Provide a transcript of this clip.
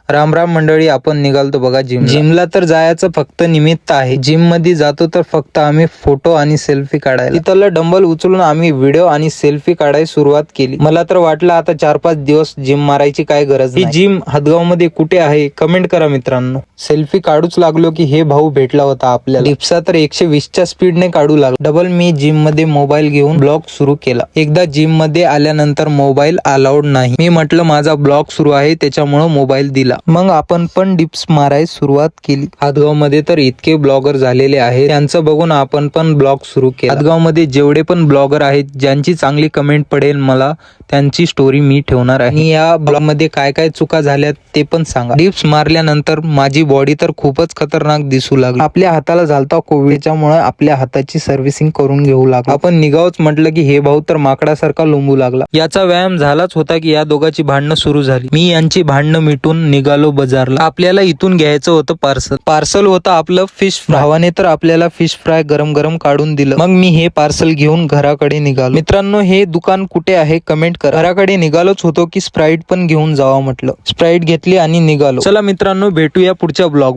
राम राम मंडळी, आपण निघालतो बघा जिमला तर जायचं फक्त निमित्त आहे. जिम मध्ये जातो तर फक्त आम्ही फोटो आणि सेल्फी काढायला. तिथलं डंबल उचलून आम्ही व्हिडिओ आणि सेल्फी काढायला सुरुवात केली. मला तर वाटलं आता 4-5 दिवस जिम मारायची काय गरज नाही. ही जिम हदगाव मध्ये कुठे आहे कमेंट करा मित्रांनो. सेल्फी काढूच लागलो की हे भाऊ भेटला होता आपल्याला. डिप्सा तर 120च्या स्पीडने काढू लागला. डबल मी जिम मध्ये मोबाईल घेऊन ब्लॉग सुरू केला. एकदा जिम मध्ये आल्यानंतर मोबाईल अलाउड नाही. मी म्हटलं माझा ब्लॉग सुरू आहे त्याच्यामुळे मोबाईल दिला. मग आपण पण डिप्स मारायला सुरुवात केली. हदगाव मध्ये तर इतके ब्लॉगर झालेले आहेत, त्यांचं बघून आपण पण ब्लॉग सुरू केला. हदगाव मध्ये जेवढे पण ब्लॉगर आहेत ज्यांची चांगली कमेंट पडेल मला त्यांची स्टोरी मी ठेवणार आहे. आणि या ब्लॉग मध्ये काय काय चुका झाल्या ते पण सांगा. डिप्स मारल्यानंतर माझी बॉडी तर खूपच खतरनाक दिसू लागली. आपल्या हाताला झालता कोविडच्यामुळे आपल्या हाताची सर्व्हिसिंग करून घेऊ लागला. आपण निघावच म्हटलं की हे भाऊ तर माकडासारखा लोंबू लागला. याचा व्यायाम झालाच होता की या दोघांची भांडणं सुरू झाली. मी यांची भांडणं मिटून निघालो बाजारला. आपल्याला इथून घ्यायचं होतं पार्सल होतं आपलं फिश फ्राय. भावाने तर आपल्याला फिश फ्राय गरम गरम काढून दिलं. मग मी हे पार्सल घेऊन घराकडे निघालो. मित्रांनो, हे दुकान कुठे आहे कमेंट करा. घराकडे निघालोच होतो की स्प्राईट पण घेऊन जावा म्हटलं. स्प्राईट घेतली आणि निघालो. चला मित्रांनो, भेटूया पुढच्या ब्लॉग.